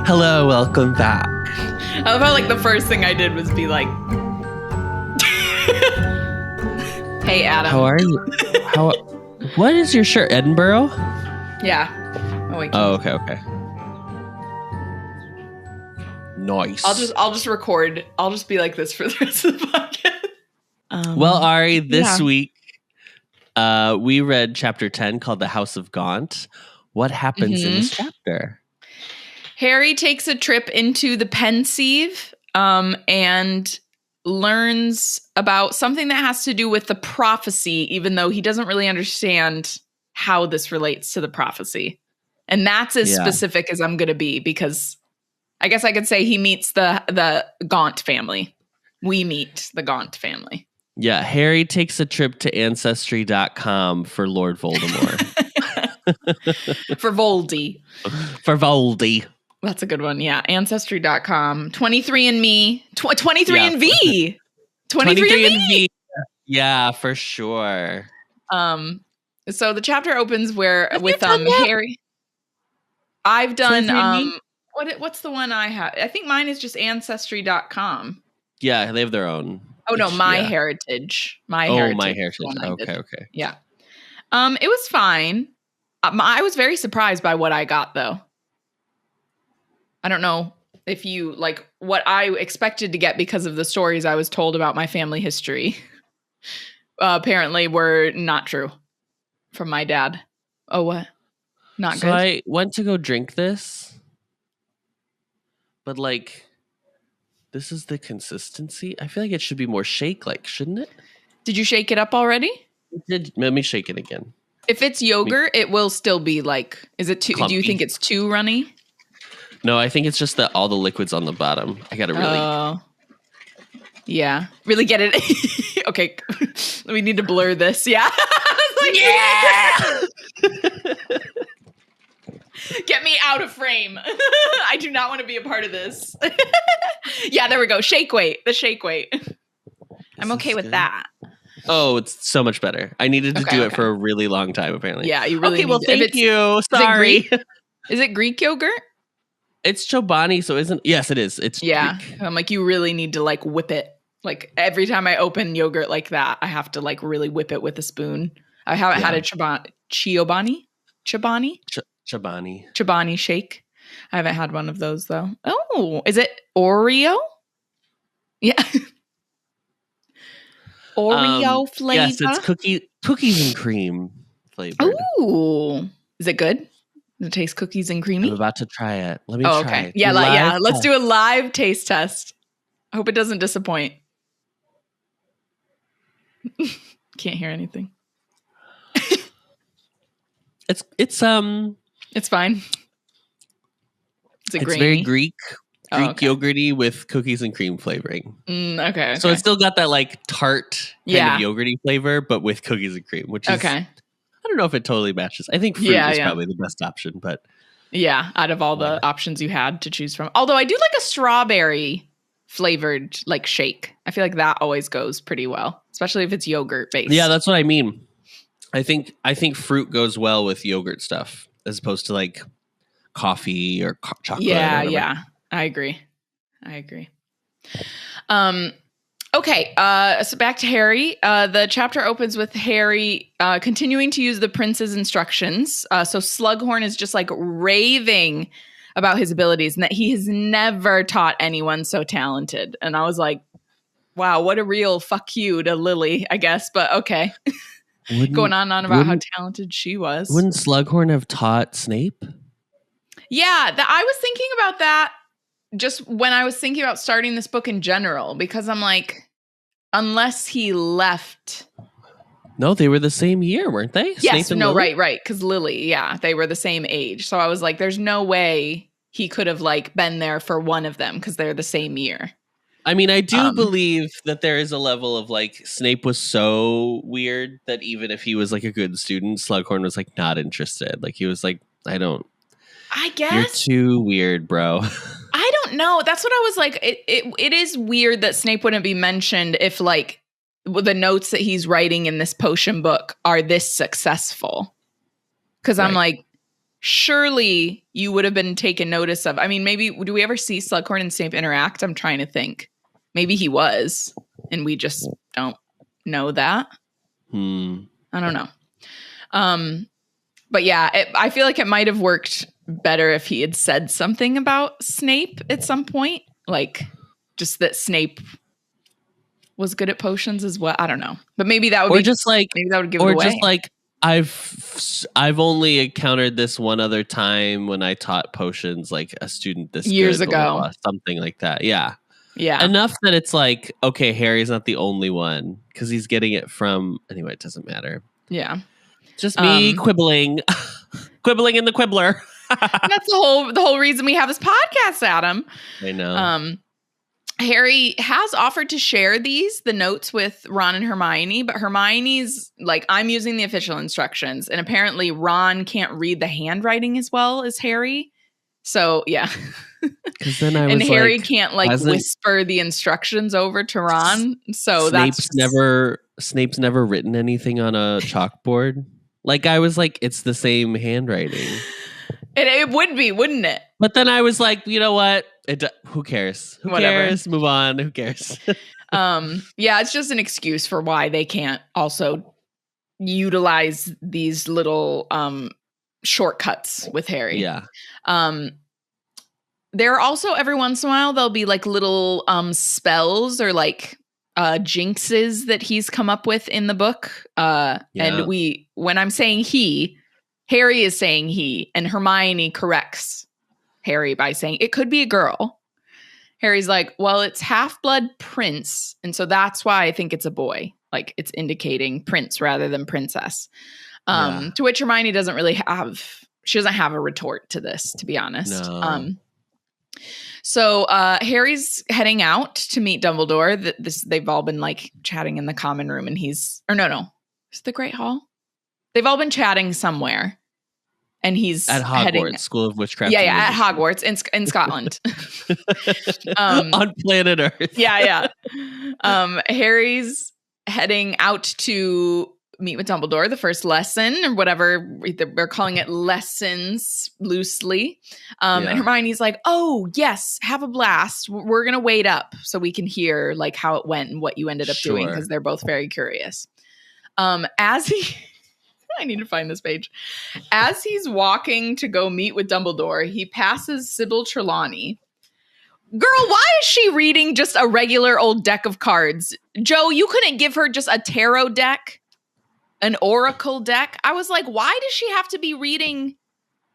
Hello, welcome back. I love how like the first thing I did was be like, "Hey, Adam." How are you? What is your shirt? Edinburgh? Yeah. Oh wait. Oh, okay. Nice. I'll just record. I'll just be like this for the rest of the podcast. Well, Ari, this week we read chapter 10 called The House of Gaunt. What happens in this chapter? Harry takes a trip into the Pensieve and learns about something that has to do with the prophecy, even though he doesn't really understand how this relates to the prophecy. And that's as specific as I'm going to be, because I guess I could say he meets the Gaunt family. We meet the Gaunt family. Yeah, Harry takes a trip to Ancestry.com for Lord Voldemort. For Voldy. For Voldy. That's a good one. Yeah. Ancestry.com. 23andMe. 23andV. 23andV. Yeah, for sure. So the chapter opens with Harry. I've done what's the one I have? I think mine is just Ancestry.com. Yeah, they have their own. Oh no, My Heritage. My Heritage. Okay. Yeah. It was fine. I was very surprised by what I got, though. I don't know if you like what I expected to get because of the stories I was told about my family history. Apparently were not true from my dad. Oh, what? Not good. So I went to go drink this, but like, this is the consistency. I feel like it should be more shake-like, shouldn't it? Did you shake it up already? Let me shake it again. If it's yogurt, it will still be like, is it too, clumpy. Do you think it's too runny? No, I think it's just that all the liquid's on the bottom. I gotta really... yeah. Really get it. Okay. We need to blur this. Yeah. Get me out of frame. I do not want to be a part of this. Yeah, there we go. Shake weight. The shake weight. I'm okay with that. Oh, it's so much better. I needed to do it for a really long time, apparently. Yeah, you really need thank you. Sorry. Is it Greek yogurt? It's Chobani, so isn't... Yes, it is. It's Greek. I'm like, you really need to like whip it. Like every time I open yogurt like that, I have to like really whip it with a spoon. I haven't had a Chobani shake. I haven't had one of those though. Oh, is it Oreo? Yeah. Oreo flavor? Yes, it's cookies and cream flavored. Ooh. Is it good? Does it taste cookies and creamy? I'm about to try it. Let me try it. Yeah, let's do a live taste test. I hope it doesn't disappoint. Can't hear anything. It's fine. It's grainy? Very Greek yogurty with cookies and cream flavoring. Okay. So it's still got that like tart kind of yogurty flavor, but with cookies and cream, which is I don't know if it totally matches. I think fruit is probably the best option, but out of all the options you had to choose from. Although I do like a strawberry flavored like shake. I feel like that always goes pretty well, especially if it's yogurt based. Yeah, that's what I mean. I think fruit goes well with yogurt stuff as opposed to like coffee or chocolate. Yeah. I agree. Okay, so back to Harry. The chapter opens with Harry continuing to use the prince's instructions. So Slughorn is just like raving about his abilities and that he has never taught anyone so talented. And I was like, wow, what a real fuck you to Lily, I guess. But okay. Going on about how talented she was. Wouldn't Slughorn have taught Snape? Yeah, I was thinking about that just when I was thinking about starting this book in general, because I'm like, unless he left. No, they were the same year, weren't they? Yes, Snape and Lily? right. Because Lily, they were the same age. So I was like, there's no way he could have like been there for one of them because they're the same year. I mean, I do believe that there is a level of like Snape was so weird that even if he was like a good student, Slughorn was like not interested. Like he was like, I guess you're too weird, bro. I don't know. That's what I was like. It is weird that Snape wouldn't be mentioned if like the notes that he's writing in this potion book are this successful. Because I'm like, surely you would have been taken notice of. I mean, maybe, do we ever see Slughorn and Snape interact? I'm trying to think. Maybe he was, and we just don't know that. I don't know. But yeah, I feel like it might have worked better if he had said something about Snape at some point. Like, just that Snape was good at potions as well. I don't know. But maybe that would maybe that would give it away. Or just like, I've only encountered this one other time when I taught potions, like a student this years good, ago. blah, blah, blah, something like that. Yeah. Yeah. Enough that it's like, okay, Harry's not the only one because he's getting it from, anyway, it doesn't matter. Yeah. Just me quibbling. Quibbling in the quibbler. That's the whole reason we have this podcast, Adam. I know. Harry has offered to share the notes with Ron and Hermione, but Hermione's like, I'm using the official instructions, and apparently Ron can't read the handwriting as well as Harry. So yeah. Because then I was and Harry can't whisper the instructions over to Ron. So Snape's never written anything on a chalkboard. Like, I was like, it's the same handwriting. It would be, wouldn't it? But then I was like, you know what? Who cares? Whatever. Cares? Move on. Who cares? Yeah, it's just an excuse for why they can't also utilize these little shortcuts with Harry. Yeah. There are also, every once in a while, there'll be like little spells or like jinxes that he's come up with in the book. And when I'm saying Harry is saying he, and Hermione corrects Harry by saying it could be a girl. Harry's like, well, it's Half-Blood Prince, and so that's why I think it's a boy. Like, it's indicating prince rather than princess. To which Hermione doesn't have a retort to this, to be honest. No. So Harry's heading out to meet Dumbledore. They've all been like chatting in the common room, and is it the Great Hall? They've all been chatting somewhere, and he's at Hogwarts School of Witchcraft. Yeah, at Hogwarts in Scotland, on planet Earth. Yeah. Harry's heading out to meet with Dumbledore, the first lesson or whatever. They're calling it lessons loosely. And Hermione's like, oh, yes, have a blast. We're going to wait up so we can hear like how it went and what you ended up doing, because they're both very curious. I need to find this page. As he's walking to go meet with Dumbledore, he passes Sybil Trelawney. Girl, why is she reading just a regular old deck of cards? Joe, you couldn't give her just a tarot deck? An oracle deck? I was like, why does she have to be reading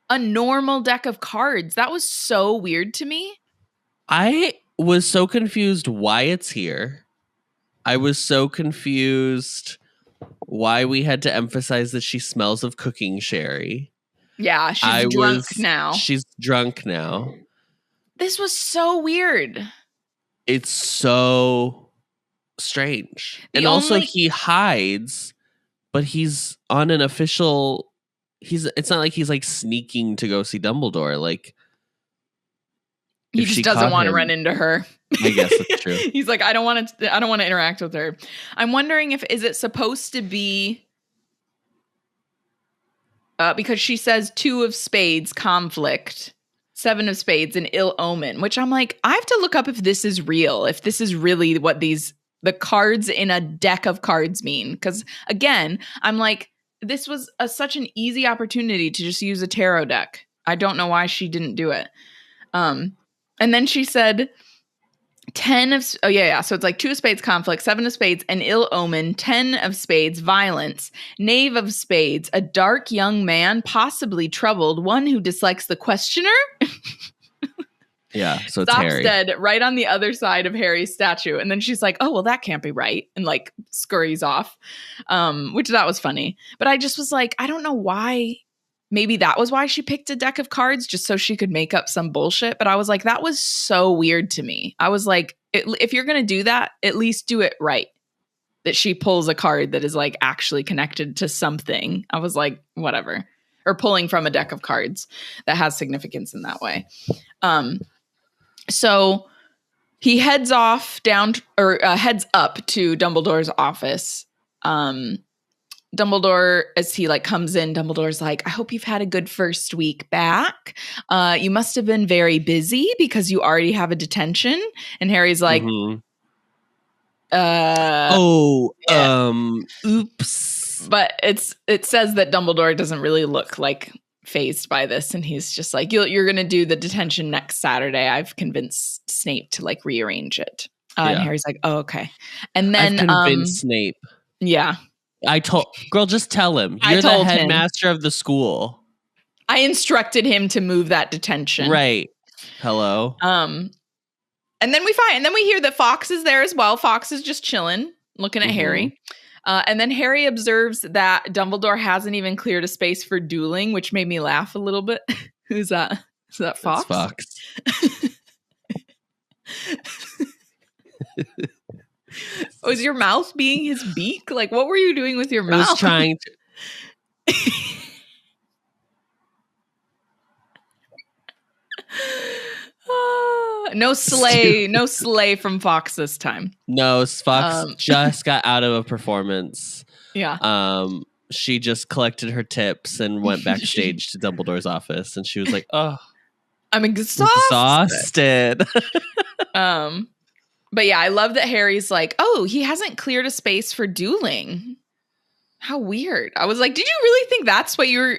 a normal deck of cards? That was so weird to me. I was so confused why it's here. I was so confused why we had to emphasize that she smells of cooking sherry. Yeah, she's drunk now. She's drunk now. This was so weird. It's so strange. And also he hides, but he's on an official... It's not like he's like sneaking to go see Dumbledore. Like, he just doesn't want to run into her. I guess that's true. He's like, I don't want to interact with her. I'm wondering is it supposed to be because she says 2 of spades, conflict, 7 of spades, an ill omen, which I'm like, I have to look up if this is real, if this is really what the cards in a deck of cards mean. Because again, I'm like, this was such an easy opportunity to just use a tarot deck. I don't know why she didn't do it. And then she said 10 of... Oh, yeah. So it's like 2 of spades, conflict, 7 of spades, an ill omen, 10 of spades, violence, knave of spades, a dark young man, possibly troubled, one who dislikes the questioner. Yeah, so it's Stops Harry. Dead right on the other side of Harry's statue. And then she's like, oh, well, that can't be right. And like scurries off, which that was funny. But I just was like, I don't know why. Maybe that was why she picked a deck of cards, just so she could make up some bullshit. But I was like, that was so weird to me. I was like, if you're going to do that, at least do it right. That she pulls a card that is like actually connected to something. I was like, whatever. Or pulling from a deck of cards that has significance in that way. So he heads off heads up to Dumbledore's office. Dumbledore, as he like comes in, Dumbledore's like, I hope you've had a good first week back. You must have been very busy because you already have a detention. And Harry's like, oops. But it says that Dumbledore doesn't really look like fazed by this, and he's just like, you're going to do the detention next Saturday. I've convinced Snape to like rearrange it. And Harry's like, oh, okay. And then I've convinced Snape. Yeah. Girl, just tell him. You're the headmaster of the school. I instructed him to move that detention. Right. Hello. And then we hear that Fawkes is there as well. Fawkes is just chilling, looking at Harry. And then Harry observes that Dumbledore hasn't even cleared a space for dueling, which made me laugh a little bit. Who's that? Is that Fawkes? Fawkes. Was your mouth being his beak? Like, what were you doing with your mouth? I was trying to. No slay from Fawkes this time. No, Fawkes just got out of a performance. Yeah. She just collected her tips and went backstage to Dumbledore's office, and she was like, "Oh, I'm exhausted." But yeah, I love that Harry's like, "Oh, he hasn't cleared a space for dueling. How weird." I was like, "Did you really think that's what you're?"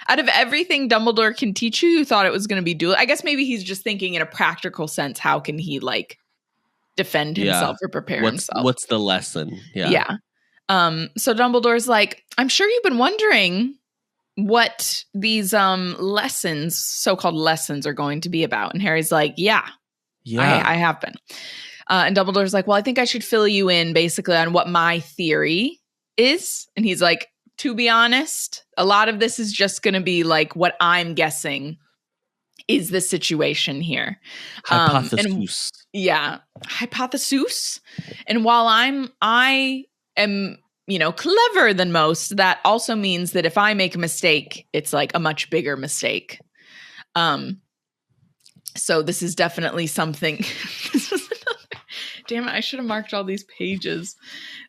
Out of everything Dumbledore can teach you, you thought it was going to be dueling. I guess maybe he's just thinking in a practical sense, how can he like defend himself or prepare himself? What's the lesson? Yeah. So Dumbledore's like, I'm sure you've been wondering what these lessons, so-called lessons, are going to be about. And Harry's like, yeah. I have been. And Dumbledore's like, well, I think I should fill you in basically on what my theory is. And he's like, to be honest, a lot of this is just going to be like what I'm guessing is the situation here. Hypothesis. Hypothesis. And while I am, clever than most, that also means that if I make a mistake, it's like a much bigger mistake. So this is definitely something. Damn it, I should have marked all these pages.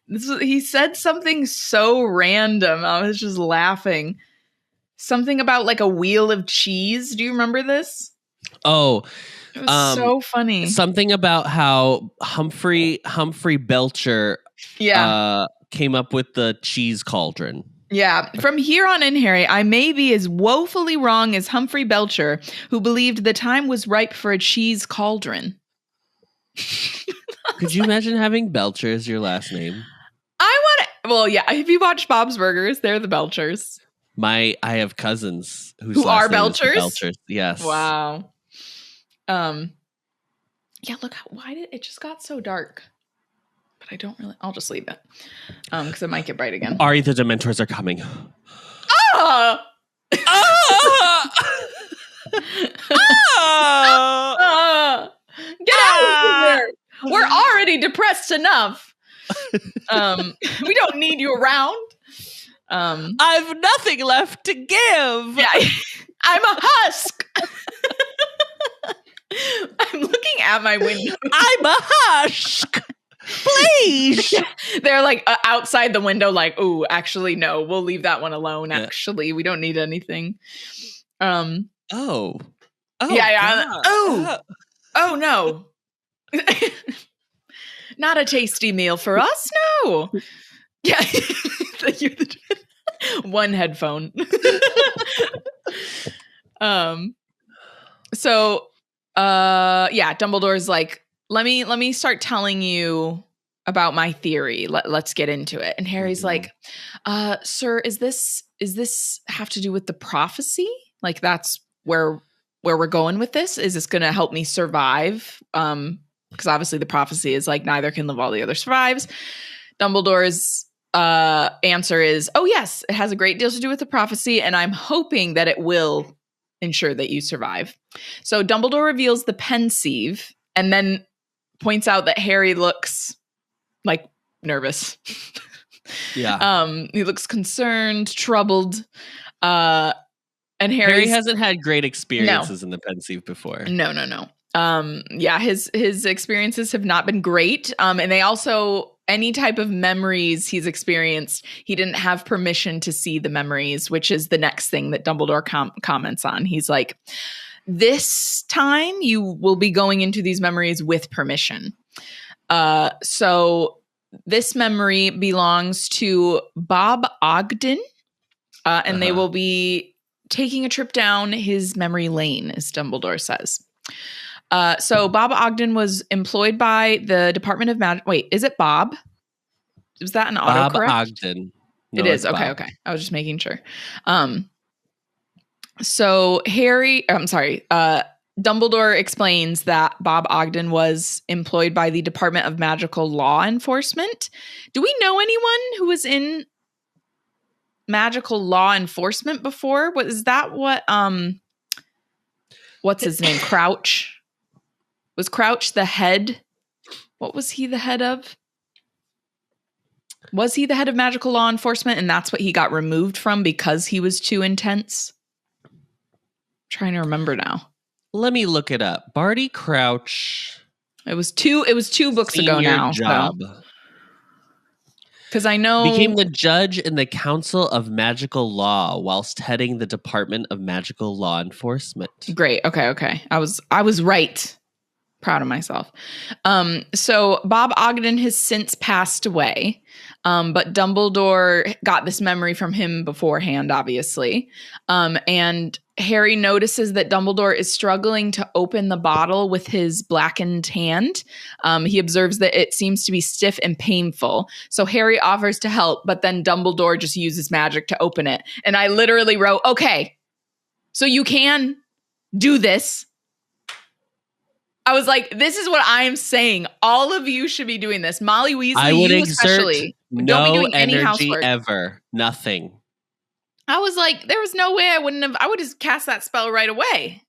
He said something so random. I was just laughing. Something about like a wheel of cheese. Do you remember this? Oh, it was so funny. Something about how Humphrey Belcher came up with the cheese cauldron. Yeah. From here on in, Harry, I may be as woefully wrong as Humphrey Belcher, who believed the time was ripe for a cheese cauldron. Could you imagine having Belcher as your last name? If you watch Bob's Burgers, they're the Belchers. I have cousins who are Belchers? Belchers. Yes. Wow. Yeah, look, it just got so dark. But I'll just leave it. Because it might get bright again. Ari, the Dementors are coming. Ah! Get out of here! We're already depressed enough. We don't need you around. I've nothing left to give. Yeah, I'm a husk. I'm looking at my window. I'm a husk. Please. Yeah, they're like outside the window, like, oh, actually, no, we'll leave that one alone. Yeah. Actually, we don't need anything. Oh, yeah. Oh, no. Not a tasty meal for us. No. Yeah. One headphone. Dumbledore's like, let me start telling you about my theory. Let's get into it. And Harry's like, sir, is this have to do with the prophecy? Like, that's where we're going with this? Is this going to help me survive? Because obviously the prophecy is like neither can live while the other survives. Dumbledore's answer is, oh yes, it has a great deal to do with the prophecy, and I'm hoping that it will ensure that you survive. So Dumbledore reveals the pensieve and then points out that Harry looks like nervous. Yeah. He looks concerned, troubled. And Harry hasn't had great experiences in the pensieve before. No. His experiences have not been great. And they also any type of memories he's experienced, he didn't have permission to see the memories, which is the next thing that Dumbledore comments on. He's like, this time you will be going into these memories with permission. So this memory belongs to Bob Ogden, and they will be taking a trip down his memory lane, as Dumbledore says. So Bob Ogden was employed by the Department of Magic. Wait, is it Bob? Was that an autocorrect? Bob Ogden. No, it is. Okay, okay. I was just making sure. So Dumbledore explains that Bob Ogden was employed by the Department of Magical Law Enforcement. Do we know anyone who was in magical law enforcement before? Is that what what's his name? Crouch? Was Crouch the head? What was he the head of? Was he the head of magical law enforcement and that's what he got removed from because he was too intense? I'm trying to remember now. Let me look it up. Barty Crouch. It was two books ago now. Job. Because I know became the judge in the Council of Magical Law whilst heading the Department of Magical Law Enforcement. Great. Okay. I was right. Proud of myself. So Bob Ogden has since passed away. But Dumbledore got this memory from him beforehand, obviously. And Harry notices that Dumbledore is struggling to open the bottle with his blackened hand. He observes that it seems to be stiff and painful. So Harry offers to help, but then Dumbledore just uses magic to open it. And I literally wrote, okay, so you can do this. I was like, this is what I'm saying. All of you should be doing this. Molly Weasley, I would you exert especially. No don't be doing any energy housework. ever. Nothing. I was like, there was no way I would just cast that spell right away.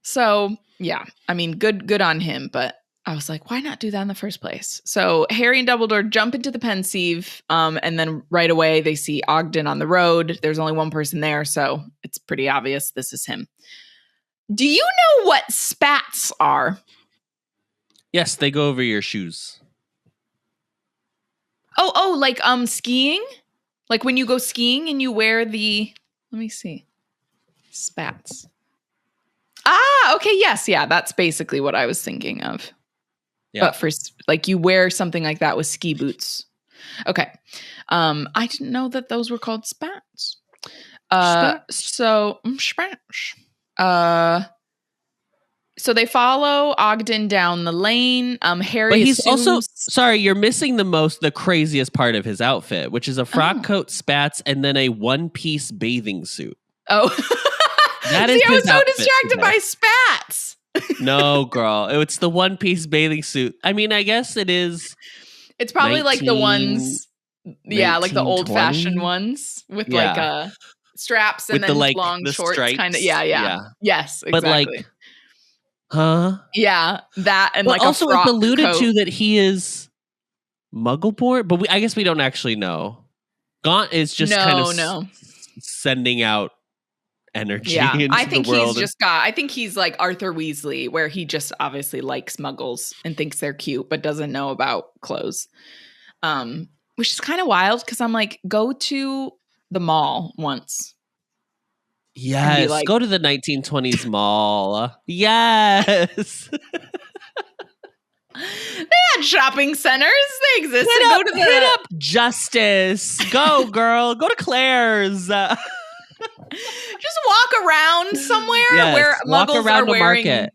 So yeah, I mean, good on him, but I was like, why not do that in the first place? So Harry and Dumbledore jump into the Pensieve, and then right away they see Ogden on the road. There's only one person there, so it's pretty obvious this is him. Do you know what spats are? Yes, they go over your shoes. Oh, like skiing? Like when you go skiing and you wear let me see. Spats. Ah, okay, yes, yeah, that's basically what I was thinking of. Yeah. But for like you wear something like that with ski boots. Okay. I didn't know that those were called spats. So spats. So they follow Ogden down the lane. Harry but he's assumes... also sorry, you're missing the craziest part of his outfit, which is a frock coat, spats, and then a one-piece bathing suit. Oh, that is. See, I was so distracted today. by spats. No, girl, it's the one-piece bathing suit. I mean, I guess it is. It's probably like the ones, like the old-fashioned ones with like straps and with then the, long shorts, kind of. Yeah. Yes, exactly. But like. Huh? Yeah, that and like also a frock it's alluded coat. to that he is Muggle-born, but I guess we don't actually know. Gaunt is just sending out energy into I think the world. I think he's like Arthur Weasley, where he just obviously likes Muggles and thinks they're cute, but doesn't know about clothes. Which is kind of wild because I'm like, go to the mall once. Yes, like, go to the 1920s mall. Yes. They had shopping centers. They existed. Hit up Justice. Go, girl. Go to Claire's. Just walk around somewhere where Muggles are wearing. Market.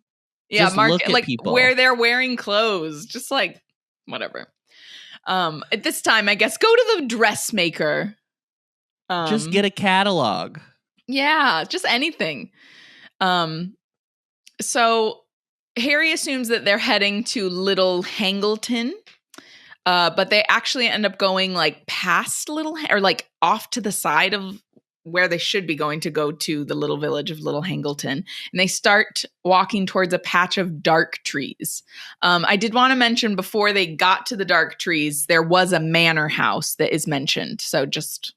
Yeah, just market like people. Where they're wearing clothes. Just like whatever. At this time, I guess go to the dressmaker. Just get a catalog. Yeah, just anything. So Harry assumes that they're heading to Little Hangleton, but they actually end up going like past or like off to the side of where they should be going to go to the little village of Little Hangleton. And they start walking towards a patch of dark trees. I did want to mention before they got to the dark trees, there was a manor house that is mentioned. So just...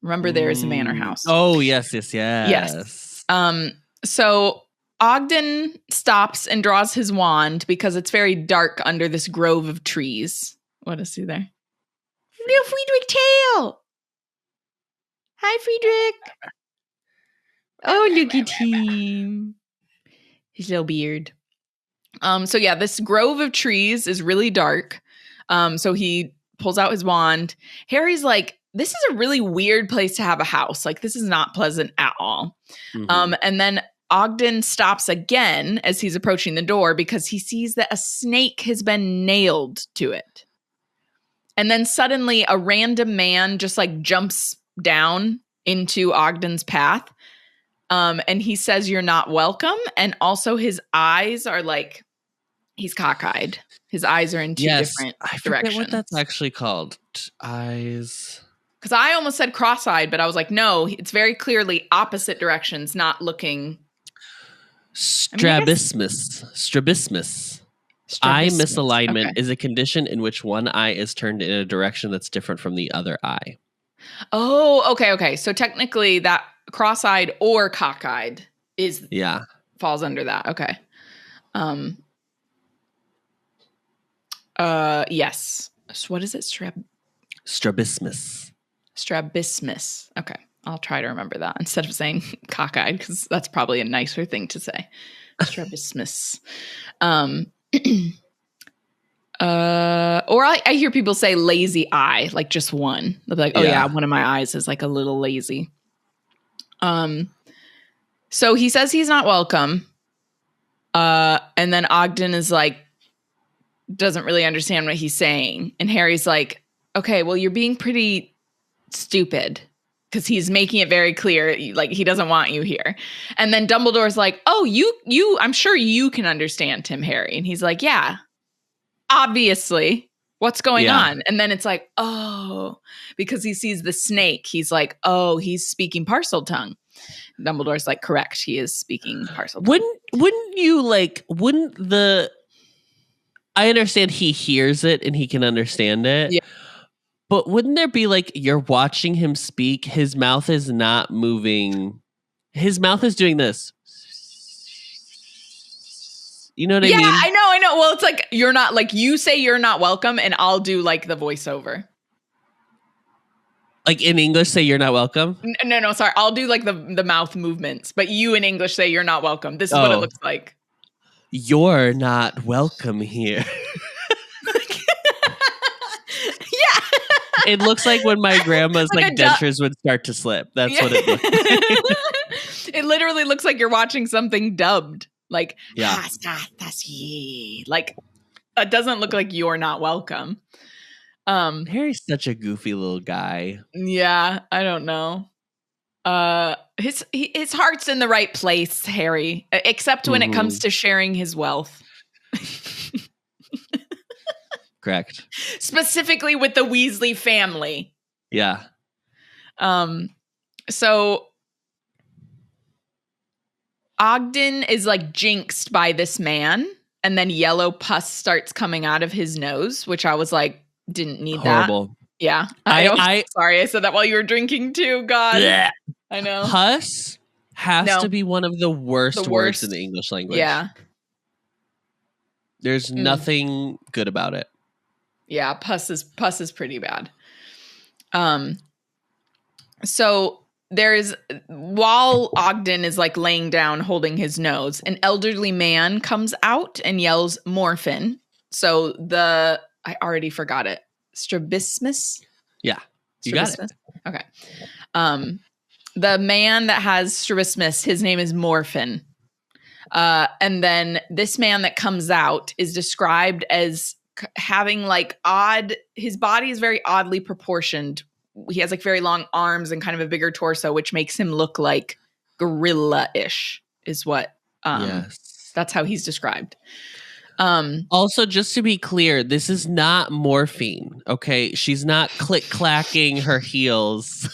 remember, there is a manor house. Oh, yes. So Ogden stops and draws his wand because it's very dark under this grove of trees. What is he there? Little Friedrich Tail. Hi, Friedrich. Oh, look at him. His little beard. So yeah, this grove of trees is really dark. So he pulls out his wand. Harry's like, this is a really weird place to have a house. Like, this is not pleasant at all. Mm-hmm. And then Ogden stops again as he's approaching the door because he sees that a snake has been nailed to it. And then suddenly a random man just like jumps down into Ogden's path. And he says, "You're not welcome." And also his eyes are like, he's cockeyed. His eyes are in two different I forget directions. what that's actually called. Eyes. Because I almost said cross-eyed, but I was like, no, it's very clearly opposite directions, not looking. Strabismus. Strabismus. Eye misalignment is a condition in which one eye is turned in a direction that's different from the other eye. Oh, okay. So technically that cross-eyed or cockeyed falls under that. Okay. Yes. So what is it? Strabismus. Strabismus. Okay. I'll try to remember that instead of saying cockeyed, because that's probably a nicer thing to say. Strabismus. Or I hear people say lazy eye, like just one. They'll be like, oh yeah, one of my eyes is like a little lazy. So he says he's not welcome. And then Ogden is like, doesn't really understand what he's saying. And Harry's like, okay, well, you're being pretty stupid, because he's making it very clear, like, he doesn't want you here. And then Dumbledore's like, oh, you, I'm sure you can understand him, Harry. And he's like, yeah, obviously. What's going on? And then it's like, oh, because he sees the snake. He's like, oh, he's speaking parcel tongue. Dumbledore's like, correct. He is speaking parcel tongue. I understand he hears it and he can understand it. Yeah. But wouldn't there be like, you're watching him speak, his mouth is not moving. His mouth is doing this. You know what I mean? Yeah, I know. Well, it's like, you're not, like, you say you're not welcome, and I'll do like the voiceover. Like in English, say you're not welcome? No, sorry. I'll do like the mouth movements, but you in English say you're not welcome. This is what it looks like. You're not welcome here. Yeah. It looks like when my grandma's like dentures would start to slip. That's what it looks like. It literally looks like you're watching something dubbed. Like, like, it doesn't look like you're not welcome. Harry's such a goofy little guy. Yeah, I don't know. His heart's in the right place, Harry, except when it comes to sharing his wealth. Correct. Specifically with the Weasley family. Yeah. So Ogden is like jinxed by this man, and then yellow pus starts coming out of his nose, which I was like, didn't need horrible. That. Yeah. I sorry, I said that while you were drinking too. God. Yeah. I know. Pus has to be one of the worst words in the English language. Yeah. There's nothing good about it. Yeah, pus is pretty bad. So while Ogden is like laying down holding his nose, an elderly man comes out and yells morphin. So I already forgot it. Strabismus? Yeah. You got it. Okay. The man that has strabismus, his name is Morphin. And then this man that comes out is described as having like his body is very oddly proportioned. He has like very long arms and kind of a bigger torso, which makes him look like gorilla-ish is what, yes. That's how he's described. Also, just to be clear, this is not morphine, okay? She's not click-clacking her heels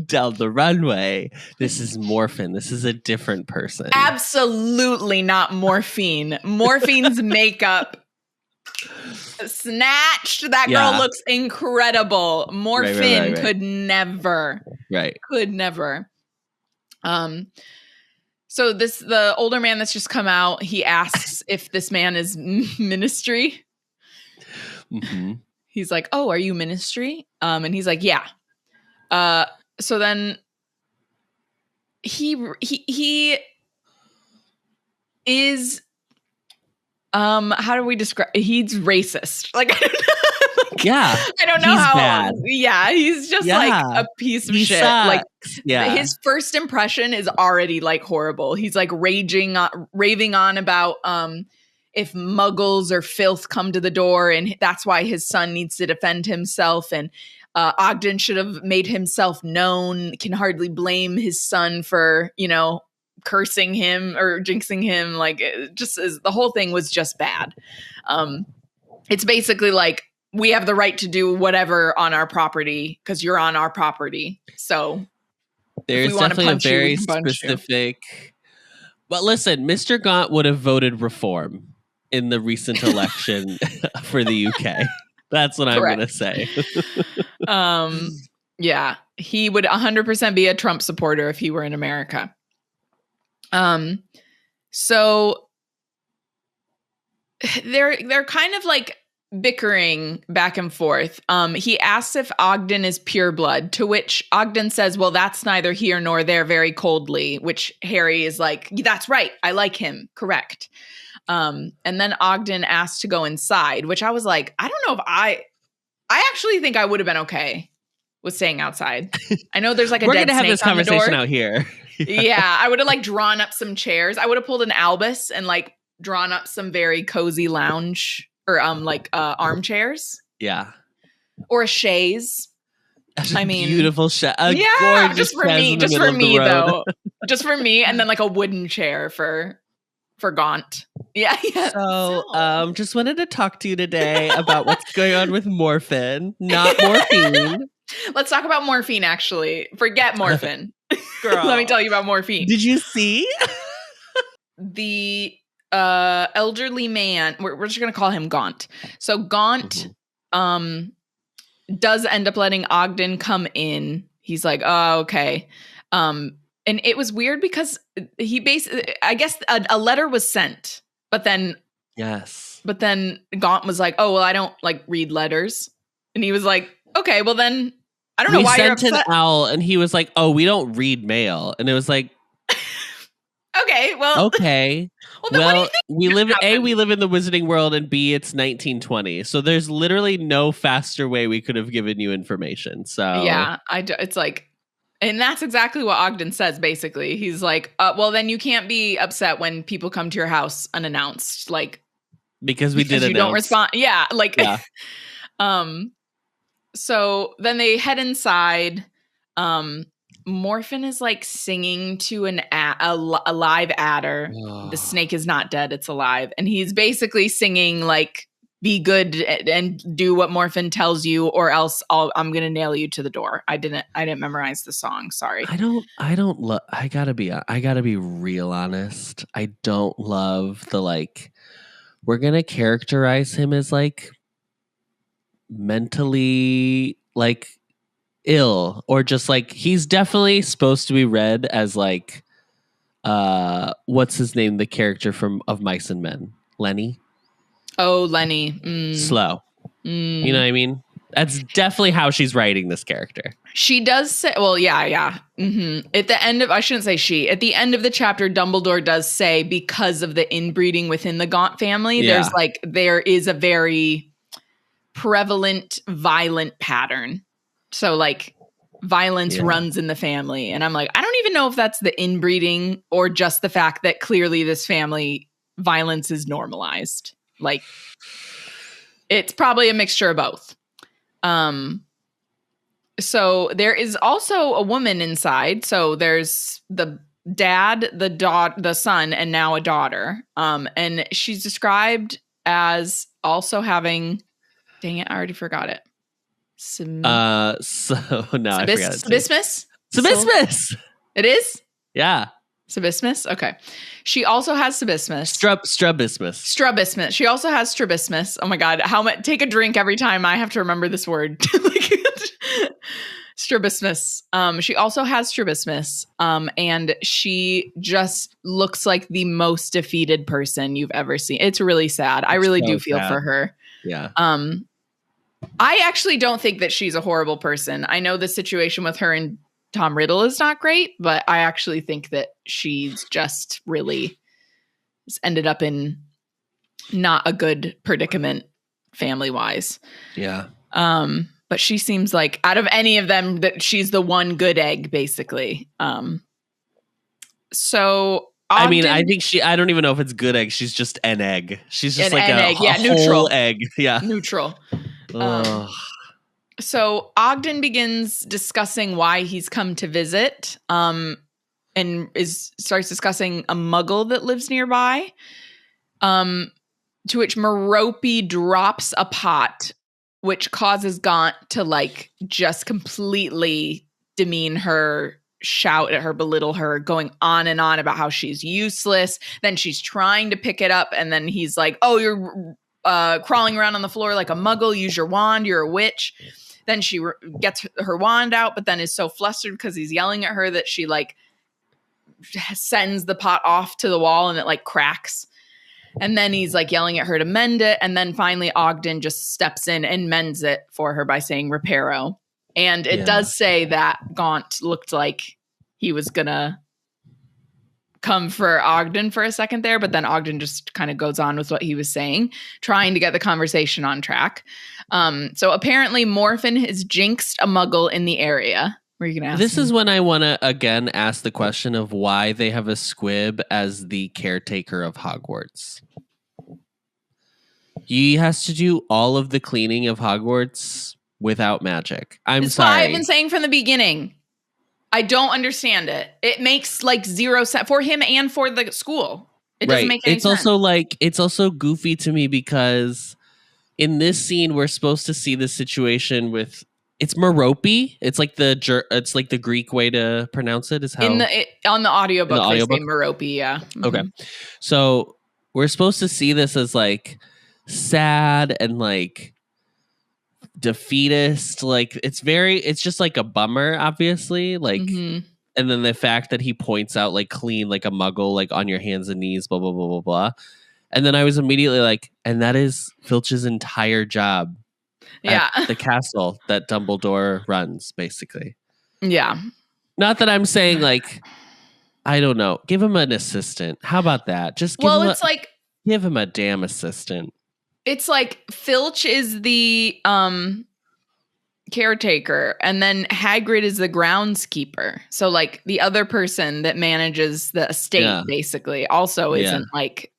down the runway. This is Morphin. This is a different person. Absolutely not morphine. Morphine's makeup snatched. That girl looks incredible. Morphin could never. Right. Could never. So the older man that's just come out, he asks if this man is Ministry. Mm-hmm. He's like, oh, are you ministry? And he's like, yeah. So then he is, how do we describe? He's racist. Like, I don't know. Like, yeah, I don't know how. Bad. Yeah, he's just like a piece of shit. Sucks. Like, yeah, his first impression is already like horrible. He's like raving on about if muggles or filth come to the door, and that's why his son needs to defend himself. And Ogden should have made himself known. Can hardly blame his son for, cursing him or jinxing him. Like, the whole thing was just bad. It's basically like, we have the right to do whatever on our property because you're on our property. So there's definitely a very specific. But listen, Mr. Gaunt would have voted reform in the recent election for the UK. That's what I'm going to say. Yeah, he would 100% be a Trump supporter if he were in America. So they're kind of like bickering back and forth. He asks if Ogden is pureblood, to which Ogden says, well, that's neither here nor there, very coldly, which Harry is like, that's right, I like him, correct. And then Ogden asked to go inside, which I was like, I don't know if I actually think I would have been okay with staying outside. I know there's like a We're dead gonna have snake this conversation on the door. out here. Yeah, I would have like drawn up some chairs. I would have pulled an Albus and like drawn up some very cozy lounge or armchairs. Yeah. Or a chaise. I mean, beautiful chaise. Yeah, just for me though. Just for me, and then like a wooden chair for Gaunt. Yeah. So, just wanted to talk to you today about what's going on with Morphin, not morphine. Let's talk about morphine, actually. Forget morphine. Girl. Let me tell you about morphine. Did you see? The elderly man, we're just going to call him Gaunt. So Gaunt does end up letting Ogden come in. He's like, oh, okay. And it was weird because he basically, I guess a letter was sent, but then Gaunt was like, oh, well, I don't like read letters. And he was like, okay, well then I don't know why you're upset. We sent an owl and he was like, oh, we don't read mail. And it was like, okay, well, okay. Well, we live in the wizarding world, and B, it's 1920. So there's literally no faster way we could have given you information. So yeah, it's like, and that's exactly what Ogden says, basically. He's like, well, then you can't be upset when people come to your house unannounced. Like, because we did you don't respond. Yeah. Like, yeah. So then they head inside. Morphin is like singing to a live adder. Oh. The snake is not dead. It's alive. And he's basically singing like, be good and do what Morphin tells you, or else I'm going to nail you to the door. I didn't memorize the song. Sorry. I gotta be real honest. I don't love the like, we're going to characterize him as like mentally like ill, or just like, he's definitely supposed to be read as like, what's his name? The character of Mice and Men, Lenny. Oh, Lenny. Slow. You know what I mean? That's definitely how she's writing this character. She does say, well, yeah. Mm-hmm. At the end of, I shouldn't say she, at the end of the chapter, Dumbledore does say, because of the inbreeding within the Gaunt family, there is a very prevalent, violent pattern. So like violence runs in the family. And I'm like, I don't even know if that's the inbreeding or just the fact that clearly this family violence is normalized. Like, it's probably a mixture of both. So there is also a woman inside. So there's the dad, the son, and now a daughter. And she's described as also having, dang it, I already forgot it. So no, I forgot it. Sabismus. It is? Yeah. Sabismus? Okay. She also has Sabismus. Strabismus. She also has strabismus. Oh my God. How much? Take a drink every time I have to remember this word. Strabismus. She also has strabismus. And she just looks like the most defeated person you've ever seen. It's really sad. I really do feel for her. Yeah. I actually don't think that she's a horrible person. I know the situation with her and Tom Riddle is not great, but I actually think that she's just really ended up in not a good predicament family-wise. Yeah. But she seems like out of any of them that she's the one good egg, basically. So Ogden, I mean, I think I don't even know if it's good egg. She's just an egg. She's just like a neutral whole egg. Yeah. Neutral. So Ogden begins discussing why he's come to visit, and starts discussing a muggle that lives nearby. To which Merope drops a pot, which causes Gaunt to like just completely demean her, shout at her, belittle her, going on and on about how she's useless. Then she's trying to pick it up, and then he's like, "Oh, you're crawling around on the floor like a muggle. Use your wand. You're a witch." Then she gets her wand out, but then is so flustered because he's yelling at her that she like sends the pot off to the wall and it like cracks. And then he's like yelling at her to mend it. And then finally Ogden just steps in and mends it for her by saying reparo. And it does say that Gaunt looked like he was gonna come for Ogden for a second there, but then Ogden just kind of goes on with what he was saying, trying to get the conversation on track. So apparently Morphin has jinxed a muggle in the area. Were you gonna ask This me? is when I want to again ask the question of why they have a squib as the caretaker of Hogwarts. He has to do all of the cleaning of Hogwarts without magic. It's sorry. what I've been saying from the beginning. I don't understand it. It makes like zero sense for him and for the school. It doesn't make any sense. It's also goofy to me because in this scene we're supposed to see the situation with. It's Merope. It's like the Greek way to pronounce it. Is how on the audiobook they say Merope. Yeah. Mm-hmm. Okay. So we're supposed to see this as like sad and like defeatist. Like it's just like a bummer, obviously. Like, and then the fact that he points out like clean like a muggle, like on your hands and knees, blah blah blah blah blah. And then I was immediately like, and that is Filch's entire job. At the castle that Dumbledore runs, basically. Yeah. Not that I'm saying like, I don't know, give him an assistant. How about that? Just give him a damn assistant. It's like Filch is the caretaker, and then Hagrid is the groundskeeper. So like the other person that manages the estate basically also isn't like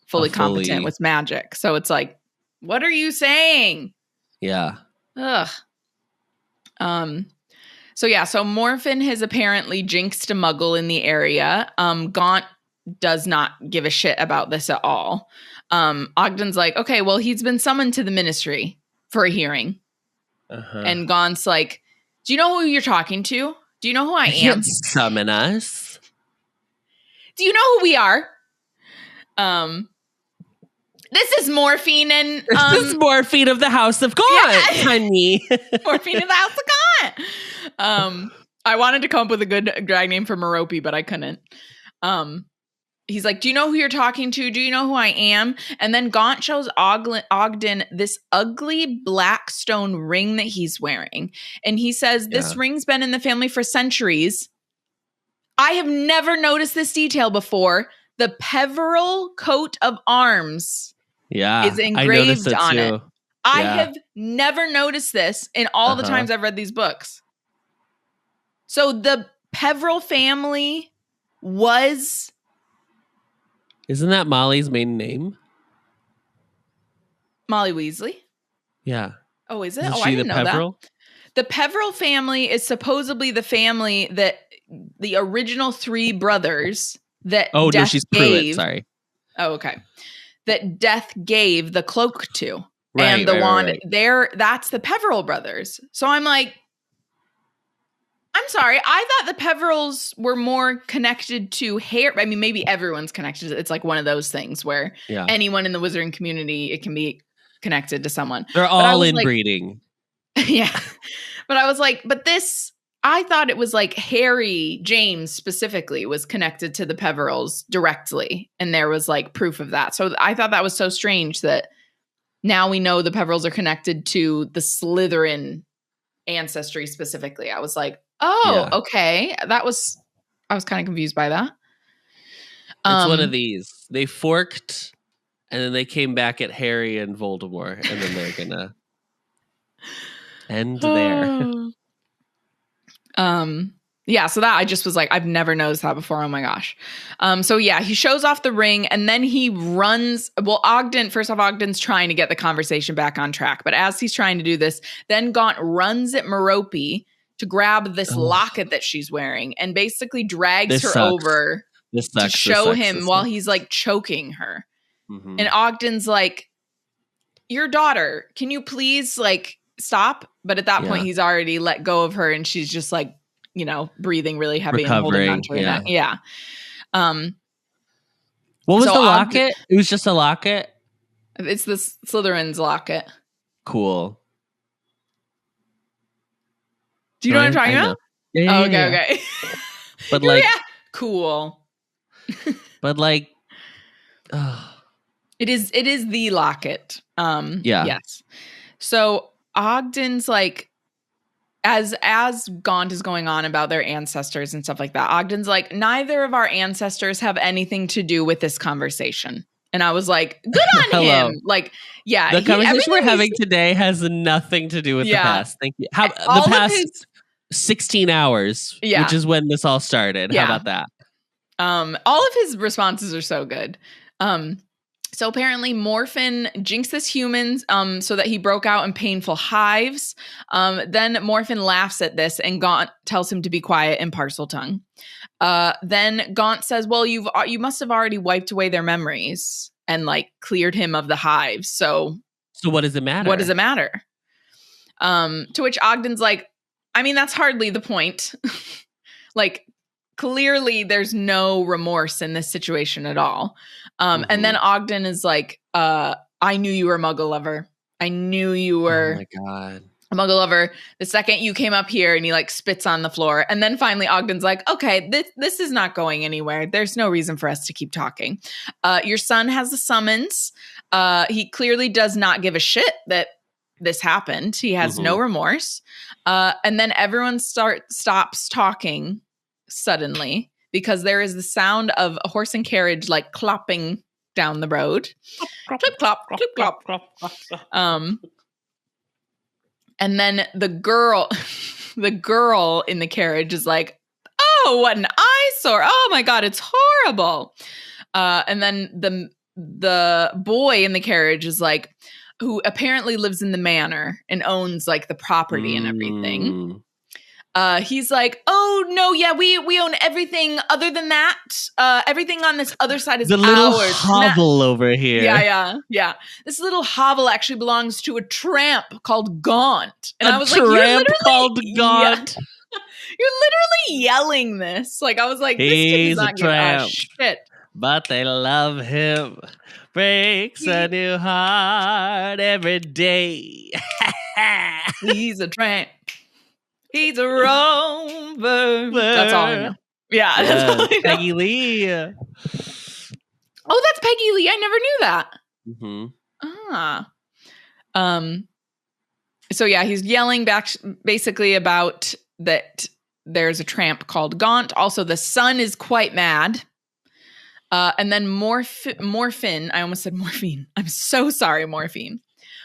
fully competent with magic. So it's like, what are you saying? Yeah. Ugh. So Morphin has apparently jinxed a muggle in the area. Gaunt does not give a shit about this at all. Ogden's like, okay, well, he's been summoned to the ministry for a hearing. And Gaunt's like, do you know who you're talking to? Do you know who I am? Can't summon us. Do you know who we are? This is Morphine and this is Morphine of the House of Gaunt, honey. Morphine of the House of Gaunt. I wanted to come up with a good drag name for Merope, but I couldn't. He's like, do you know who you're talking to? Do you know who I am? And then Gaunt shows Ogden this ugly black stone ring that he's wearing. And he says, this ring's been in the family for centuries. I have never noticed this detail before. The Peveril coat of arms is engraved on it. I have never noticed this in all the times I've read these books. So the Peveril family was... Isn't that Molly's maiden name? Molly Weasley? Yeah. Oh, is it? Isn't I didn't know Peveril? that. The Peveril family is supposedly the family that the original three brothers that Death she's gave. Pruitt, sorry. Oh, okay. That Death gave the cloak to. And the wand there, that's the Peveril brothers. So I'm like, I'm sorry. I thought the Peverils were more connected to Harry. I mean, maybe everyone's connected. It's like one of those things where anyone in the wizarding community, it can be connected to someone. They're all inbreeding. Yeah. But I was like, I thought it was like Harry James specifically was connected to the Peverils directly. And there was like proof of that. So I thought that was so strange that now we know the Peverils are connected to the Slytherin ancestry specifically. I was like, oh, okay. I was kind of confused by that. It's one of these. They forked, and then they came back at Harry and Voldemort, and then they're gonna end there. Yeah, so that I just was like, I've never noticed that before. Oh my gosh. So yeah, he shows off the ring and then he runs. Well, Ogden's trying to get the conversation back on track. But as he's trying to do this, then Gaunt runs at Merope to grab this locket that she's wearing and basically drags her over to show him while he's like choking her. Mm-hmm. And Ogden's like, your daughter, can you please like stop? But at that point, he's already let go of her and she's just like, you know, breathing really heavy and holding on to her neck. Yeah. What was the locket? It was just a locket? It's the Slytherin's locket. Cool. Do you know what I'm talking about? Yeah, okay. But like... cool. But like... It is the locket. Yes. So Ogden's like... As Gaunt is going on about their ancestors and stuff like that, Ogden's like, neither of our ancestors have anything to do with this conversation. And I was like, good on him. Like, yeah. The conversation we're having today has nothing to do with the past. Thank you. The past 16 hours, which is when this all started. How about that? All of his responses are so good. So apparently Morphin jinxes humans so that he broke out in painful hives. Then Morphin laughs at this and Gaunt tells him to be quiet in Parseltongue. Then Gaunt says, well, you must have already wiped away their memories and like cleared him of the hives. So what does it matter? What does it matter? To which Ogden's like, I mean, that's hardly the point. Like, clearly there's no remorse in this situation at all. And then Ogden is like, I knew you were a Muggle lover. I knew you were a Muggle lover the second you came up here, and he like spits on the floor. And then finally Ogden's like, okay, this is not going anywhere. There's no reason for us to keep talking. Your son has the summons. He clearly does not give a shit that this happened. He has no remorse. And then everyone stops talking suddenly, because there is the sound of a horse and carriage like clopping down the road. Clip clop, clip clop. And then the girl in the carriage is like, oh, what an eyesore. Oh my God, it's horrible. And then the boy in the carriage is like, who apparently lives in the manor and owns like the property and everything. He's like, oh no, yeah, we own everything other than that. Everything on this other side is the little hovel over here. Yeah. This little hovel actually belongs to a tramp called Gaunt. And I was like, tramp called Gaunt. Yeah. You're literally yelling this. Like, I was like, this kid does not give a shit. But they love him. Breaks a new heart every day. He's a tramp. He's a rover. That's all I know. Yeah, that's all I know. Peggy Lee. Oh, that's Peggy Lee. I never knew that. So yeah, he's yelling back basically about that there's a tramp called Gaunt. Also, the sun is quite mad. And then Morphin, I almost said morphine. I'm so sorry, Morphine.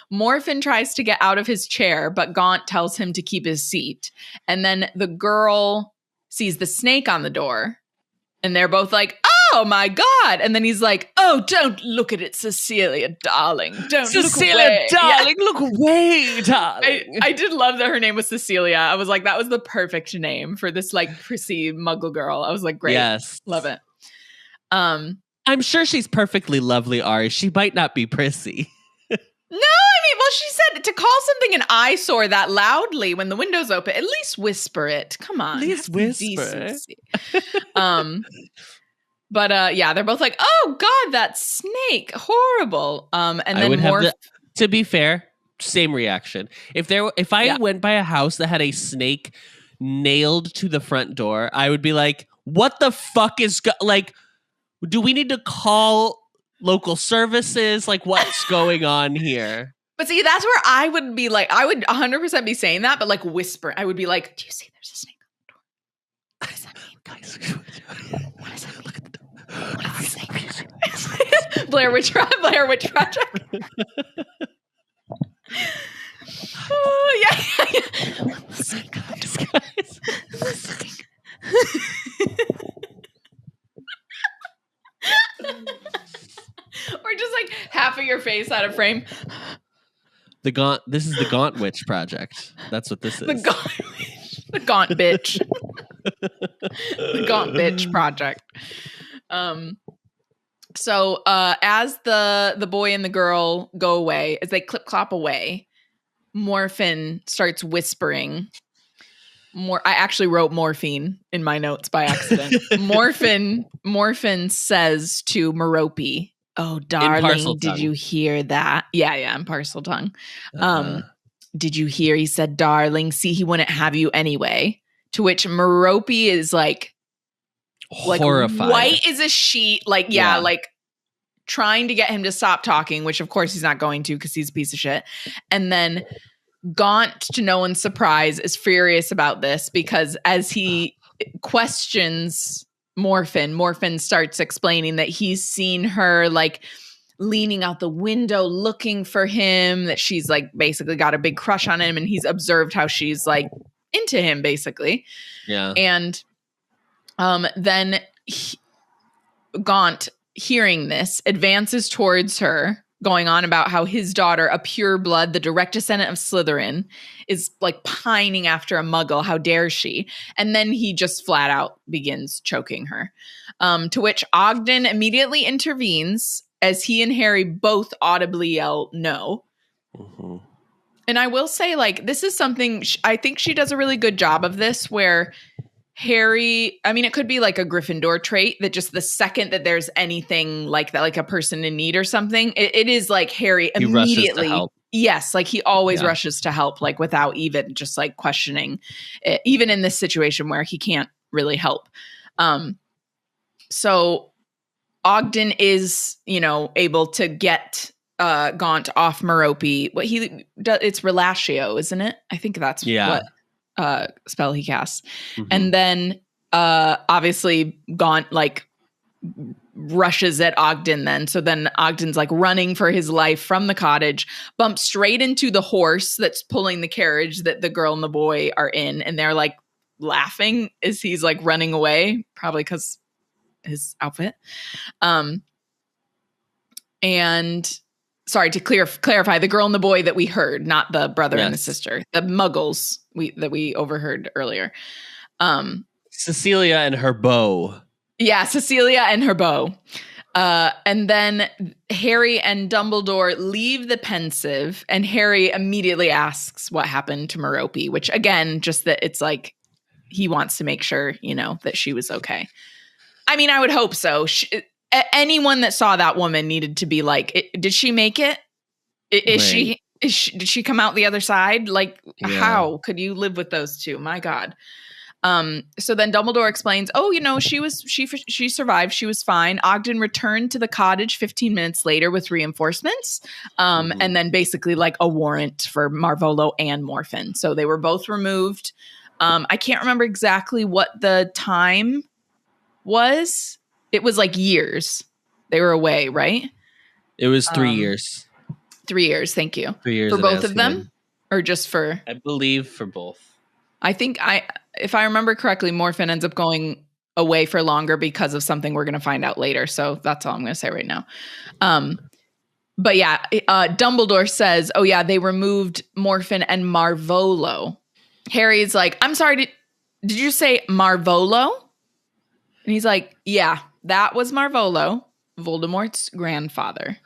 Morphin tries to get out of his chair, but Gaunt tells him to keep his seat. And then the girl sees the snake on the door, and they're both like, oh my God. And then he's like, oh, don't look at it, Cecilia, darling. Don't Cecilia, look away. Darling, look away, darling. I did love that her name was Cecilia. I was like, that was the perfect name for this like prissy Muggle girl. I was like, great. Yes. Love it. I'm sure she's perfectly lovely, Ari. She might not be prissy. No, I mean, well, she said to call something an eyesore that loudly when the window's open, at least whisper it. Come on. At least whisper. But yeah, they're both like, oh God, that snake, horrible. And then to be fair, same reaction. If I went by a house that had a snake nailed to the front door, I would be like, what the fuck is like, do we need to call local services? Like, what's going on here? But see, that's where I would be like, I would 100% be saying that, but like whisper. I would be like, do you see there's a snake on the door? What does that mean? Guys, what does that mean? Look at the door. What is that? Blair Witch Project. Oh, yeah. Snake on the door. Snake. Or just like half of your face out of frame. This is the Gaunt Witch Project. That's what this is. The Gaunt Witch. The Gaunt Bitch. The Gaunt Bitch Project. So as the boy and the girl go away, as they clip clop away, Morphin starts whispering. I actually wrote morphine in my notes by accident. Morphin says to Merope, "Oh, darling, did you hear that?" Yeah, in parcel tongue. Did you hear? He said, "Darling, see, he wouldn't have you anyway." To which Merope is like horrified, white as a sheet, like trying to get him to stop talking, which of course he's not going to because he's a piece of shit. And then Gaunt, to no one's surprise, is furious about this because as he questions Morphin starts explaining that he's seen her like leaning out the window looking for him, that she's like basically got a big crush on him, and he's observed how she's like into him basically. Yeah. And then Gaunt, hearing this, advances towards her, going on about how his daughter, a pureblood, the direct descendant of Slytherin, is like pining after a muggle. How dare she? And then he just flat out begins choking her. To which Ogden immediately intervenes as he and Harry both audibly yell, "No." Mm-hmm. And I will say, like, this is something I think she does a really good job of this, where Harry, I mean, it could be like a Gryffindor trait that just the second that there's anything like that, like a person in need or something, it is like Harry immediately. Yes, like he always rushes to help, like without even just like questioning it, even in this situation where he can't really help. So Ogden is, able to get Gaunt off Merope. It's Relatio, isn't it? I think that's what spell he casts. Mm-hmm. And then obviously Gaunt like rushes at Ogden then. So then Ogden's like running for his life from the cottage, bumps straight into the horse that's pulling the carriage that the girl and the boy are in. And they're like laughing as he's like running away, probably because his outfit. And sorry, to clarify, the girl and the boy that we heard, not the brother and the sister, the muggles that we overheard earlier. Cecilia and her beau. Yeah, Cecilia and her beau. And then Harry and Dumbledore leave the Pensive, and Harry immediately asks what happened to Merope, which again, just that it's like he wants to make sure, that she was okay. I mean, I would hope so. Anyone that saw that woman needed to be like, did she make it? Did she come out the other side? Like, how could you live with those two? My God. So then Dumbledore explains, she survived. She was fine. Ogden returned to the cottage 15 minutes later with reinforcements. And then basically like a warrant for Marvolo and Morphin. So they were both removed. I can't remember exactly what the time was. It was like years. They were away, right? It was 3 years. 3 years. Thank you. 3 years for both of them, or just for? I believe for both. I think if I remember correctly, Morphin ends up going away for longer because of something we're going to find out later. So that's all I'm going to say right now. But yeah, Dumbledore says, "Oh yeah, they removed Morphin and Marvolo." Harry's like, "I'm sorry, did you say Marvolo?" And he's like, "Yeah, that was Marvolo, Voldemort's grandfather."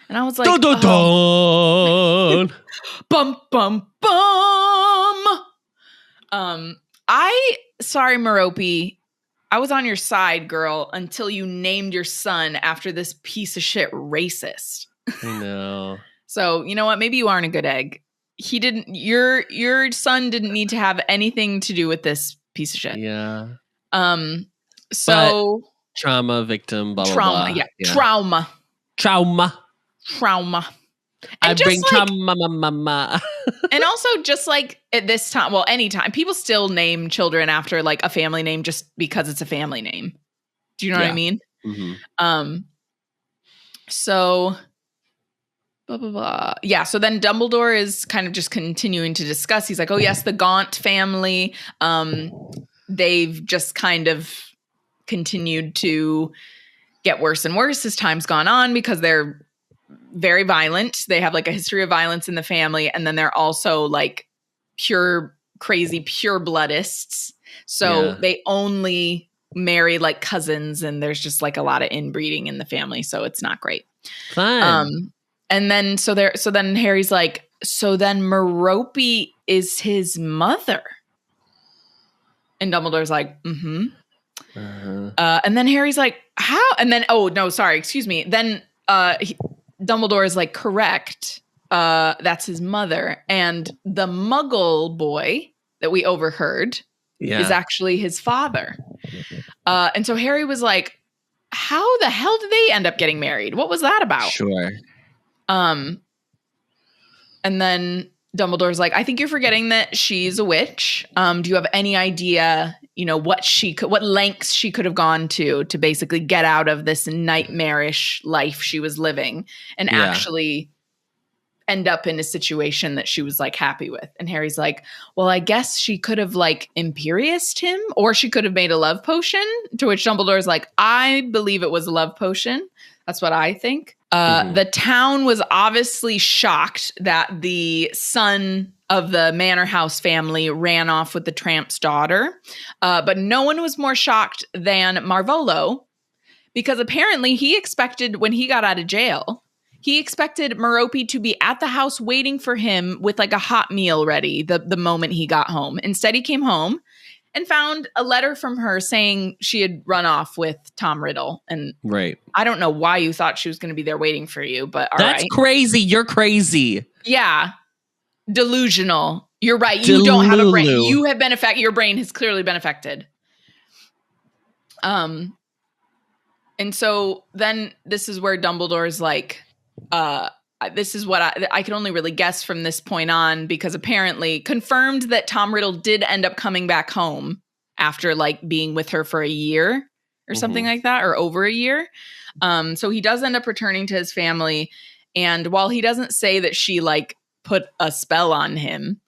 And I was like, dun, dun, dun. Bum, bum, bum. Sorry, Merope. I was on your side, girl, until you named your son after this piece of shit racist. I know. So, you know what? Maybe you aren't a good egg. Your son didn't need to have anything to do with this piece of shit. Yeah. So but trauma victim, blah, trauma, blah, blah. Yeah. Trauma. Trauma. And I bring trauma, mama. And also just like at this time, well, anytime, people still name children after like a family name just because it's a family name. Do you know what I mean? Mm-hmm. So blah, blah, blah. Yeah. So then Dumbledore is kind of just continuing to discuss. He's like, oh yes, the Gaunt family. They've just kind of continued to get worse and worse as time's gone on because they're very violent. They have like a history of violence in the family. And then they're also like crazy pure bloodists. So they only marry like cousins and there's just like a lot of inbreeding in the family. So it's not great. Fun. And then, so then Harry's like, so then Merope is his mother. And Dumbledore's like, mm-hmm. And then Harry's like, how? And then, oh no, sorry, excuse me. Then Dumbledore is like, correct. That's his mother. And the Muggle boy that we overheard is actually his father. And so Harry was like, how the hell did they end up getting married? What was that about? Sure. And then Dumbledore's like, I think you're forgetting that she's a witch. Do you have any idea, what lengths she could have gone to basically get out of this nightmarish life she was living and actually end up in a situation that she was like happy with? And Harry's like, well, I guess she could have like Imperiused him, or she could have made a love potion, to which Dumbledore's like, I believe it was a love potion. That's what I think. The town was obviously shocked that the son of the Manor House family ran off with the tramp's daughter. But no one was more shocked than Marvolo, because apparently he expected, when he got out of jail, he expected Merope to be at the house waiting for him with like a hot meal ready the moment he got home. Instead, he came home and found a letter from her saying she had run off with Tom Riddle. And I don't know why you thought she was going to be there waiting for you, but that's crazy. You're crazy. Yeah. Delusional. You're right. You don't have a brain. You have been affected. Your brain has clearly been affected. And so then this is where Dumbledore's like, this is what I can only really guess from this point on, because apparently confirmed that Tom Riddle did end up coming back home after like being with her for a year or something like that, or over a year. So he does end up returning to his family. And while he doesn't say that she like put a spell on him,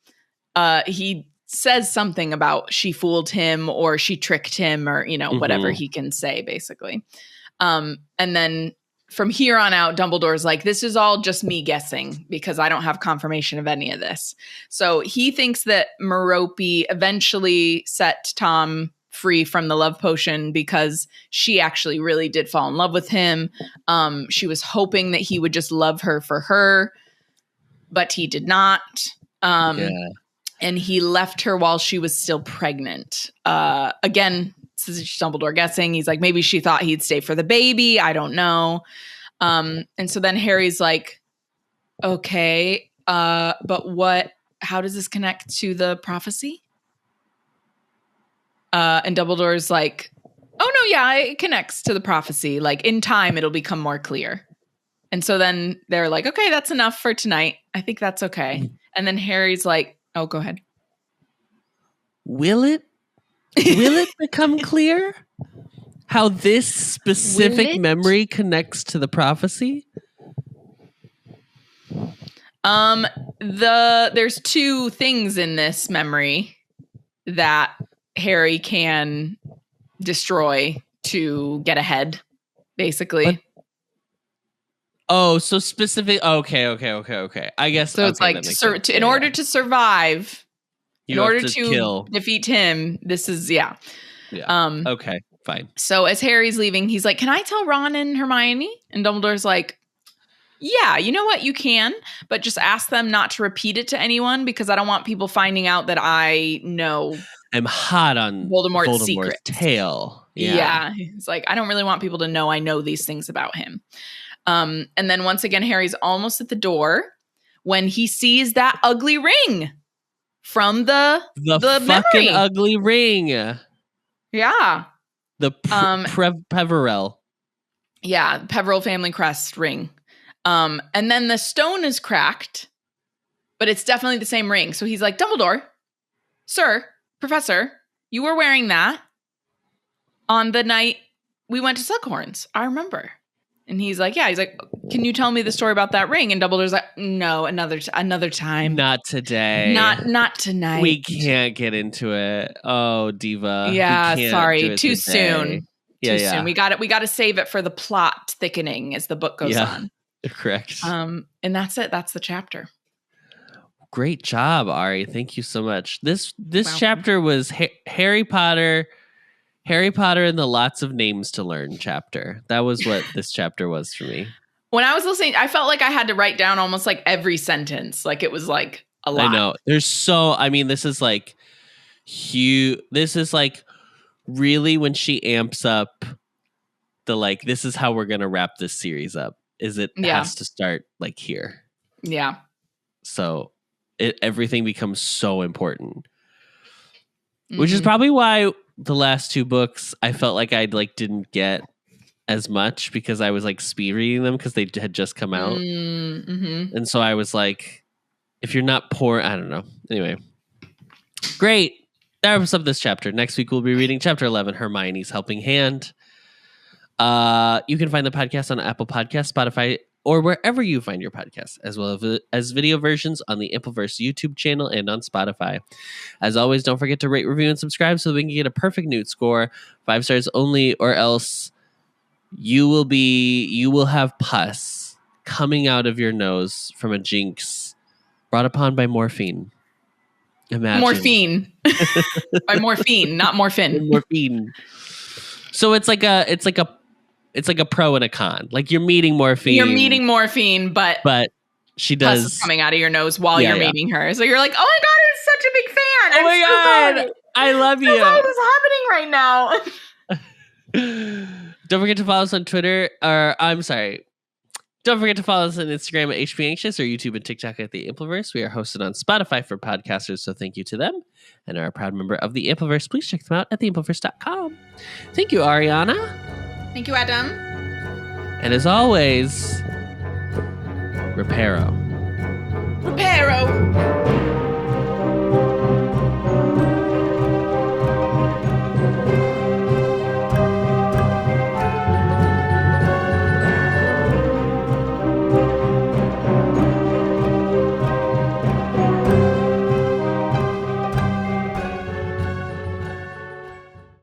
he says something about she fooled him or she tricked him or, whatever he can say basically. And then from here on out, Dumbledore's like, this is all just me guessing because I don't have confirmation of any of this. So he thinks that Merope eventually set Tom free from the love potion because she actually really did fall in love with him. She was hoping that he would just love her for her, but he did not. And he left her while she was still pregnant. Again, this is Dumbledore guessing. He's like, maybe she thought he'd stay for the baby. I don't know. And so then Harry's like, okay, but how does this connect to the prophecy? And Dumbledore's like, oh no, yeah, it connects to the prophecy. Like in time, it'll become more clear. And so then they're like, okay, that's enough for tonight. I think that's okay. And then Harry's like, oh, go ahead. Will it become clear how this specific memory connects to the prophecy? There's two things in this memory that Harry can destroy to get ahead, basically. What? Oh, so specific. Okay. I guess so. It's like in order to survive, in order to defeat him, this is Yeah. Okay. Fine. So as Harry's leaving, he's like, "Can I tell Ron and Hermione?" And Dumbledore's like, "Yeah, you know what? You can, but just ask them not to repeat it to anyone because I don't want people finding out that I know." I'm hot on Voldemort's secret tail. Yeah. It's like, I don't really want people to know I know these things about him. And then once again, Harry's almost at the door when he sees that ugly ring from the fucking memory. Ugly ring. Yeah. The Peverell. Yeah, Peveril family crest ring. And then the stone is cracked, but it's definitely the same ring. So he's like, Dumbledore, sir, professor, you were wearing that on the night we went to Slughorn's. I remember. And he's like, yeah. He's like, can you tell me the story about that ring? And Dumbledore's like, no, another time. Not today. Not tonight. We can't get into it. Oh, diva. Yeah, sorry. Too soon. Yeah, Too soon. We got to save it for the plot thickening as the book goes on. Correct. And that's it. That's the chapter. Great job, Ari. Thank you so much. This chapter was Harry Potter and the lots of names to learn chapter. That was what this chapter was for me. When I was listening, I felt like I had to write down almost like every sentence. Like it was like a lot. I know. This is like huge. This is like really when she amps up the like, this is how we're going to wrap this series up. Is it has to start like here. Yeah. So everything becomes so important. Which is probably why the last two books I felt like I like didn't get as much because I was like speed reading them because they had just come out. And so I was like, if you're not poor, I don't know. Anyway, great. That wraps up this chapter. Next week we'll be reading chapter 11, Hermione's Helping Hand. You can find the podcast on Apple Podcasts, Spotify, or wherever you find your podcasts, as well as video versions on the Ampliverse YouTube channel and on Spotify. As always, don't forget to rate, review, and subscribe so that we can get a perfect Newt score, 5 stars only, or else you will have pus coming out of your nose from a jinx brought upon by morphine. Imagine. Morphine. By morphine, not morphin. Morphine. So it's like a pro and a con. Like you're meeting morphine. But she does pus is coming out of your nose while you're meeting her. So you're like, oh my god, I'm such a big fan. Oh my god, I love you. What is happening right now? Don't forget to follow us on Twitter. Don't forget to follow us on Instagram at HP Anxious or YouTube and TikTok at The Ampliverse. We are hosted on Spotify for podcasters, so thank you to them. And are a proud member of The Ampliverse. Please check them out at theampliverse.com. Thank you, Ariana. Thank you, Adam. And as always, Reparo. Reparo.